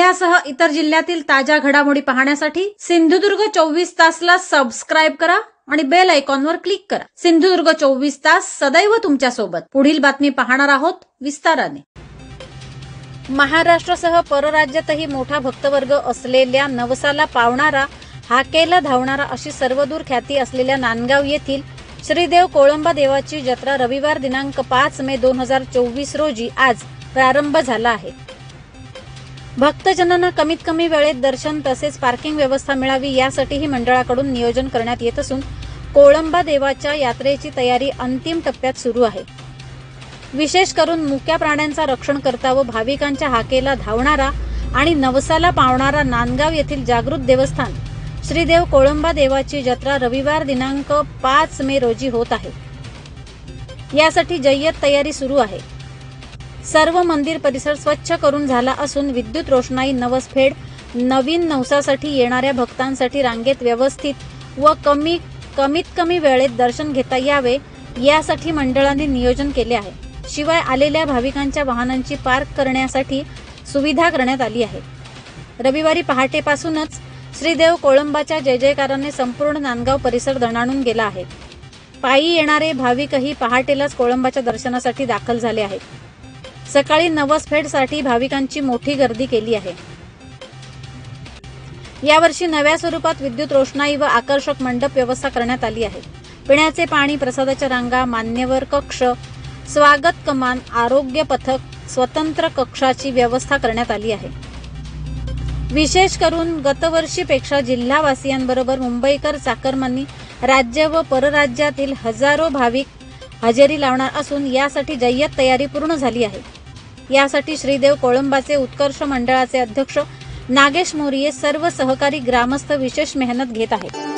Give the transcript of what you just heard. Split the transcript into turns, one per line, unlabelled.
जिल्ह्यासह इतर जिल्ह्यातील ताज्या घडामोडी पाहण्यासाठी सिंधुदुर्ग 24 तासला सबस्क्राइब करा आणि बेल आयकॉनवर क्लिक करा। सिंधुदुर्ग 24 तास सदैव तुमच्या सोबत। पुढील बातमी पाहणार आहोत विस्ताराने। महाराष्ट्रासह परराज्यातही मोठा भक्तवर्ग असलेल्या नवसाला पावणारा, हाकेला धावणारा अशी सर्वदूर ख्याती असलेल्या नांदगाव येथील श्रीदेव कोळंबा देवाची जत्रा रविवार दिनांक 5 मे 2024 रोजी आज प्रारंभ झाला आहे। भक्तजनांना कमीत कमी वेळेत दर्शन तसेच पार्किंग व्यवस्था मिळावी यासाठी ही मंडळाकडून नियोजन करण्यात येत असून कोळंबा देवाच्या यात्रेची तयारी अंतिम टप्प्यात सुरू आहे। विशेष करून मुक्या प्राण्यांचा रक्षणकर्ता व भाविकांच्या हाकेला धावणारा आणि नवसाला पावणारा नांदगाव येथील जागृत देवस्थान श्रीदेव कोळंबा देवाची जत्रा रविवार दिनांक 5 मे रोजी होत आहे। यासाठी जय्यत तयारी सुरू आहे। सर्व मंदिर परिसर स्वच्छ करून झाला असून विद्युत रोषणाई, नवसफेड, नवीन नवसासाठी येणाऱ्या भक्तांसाठी रांगेत व्यवस्थित व कमीत कमी वेळेत दर्शन घेता यावे यासाठी मंडळाने नियोजन केले आहे। शिवाय आलेल्या भाविकांच्या वाहनांची पार्क करण्यासाठी सुविधा करण्यात आली आहे। रविवारी पहाटेपासूनच श्रीदेव कोळंबाच्या जय जयकाराने संपूर्ण नांदगाव परिसर दणाणून गेला आहे। पायी येणारे भाविकही पहाटेलाच कोळंबाच्या दर्शनासाठी दाखल झाले आहेत। सकाळी नवसफेडसाठी भाविकांची मोठी गर्दी केली आहे। यावर्षी नव्या स्वरूपात विद्युत रोषणाई व आकर्षक मंडप व्यवस्था करण्यात आली आहे। पिण्याचे पाणी, प्रसादाच्या रांगा, मान्यवर कक्ष, स्वागत कमान, आरोग्य पथक, स्वतंत्र कक्षाची व्यवस्था करण्यात आली आहे। विशेष करून गतवर्षीपेक्षा जिल्हावासियांबरोबर मुंबईकर चाकरमानी, राज्य व परराज्यातील हजारो भाविक हजेरी लावणार असून यासाठी जय्यत तयारी पूर्ण झाली आहे। यासाठी श्रीदेव कोळंबाचे उत्कर्ष मंडळाचे अध्यक्ष नागेश मोरिये, सर्व सहकारी ग्रामस्थ विशेष मेहनत घेत आहेत।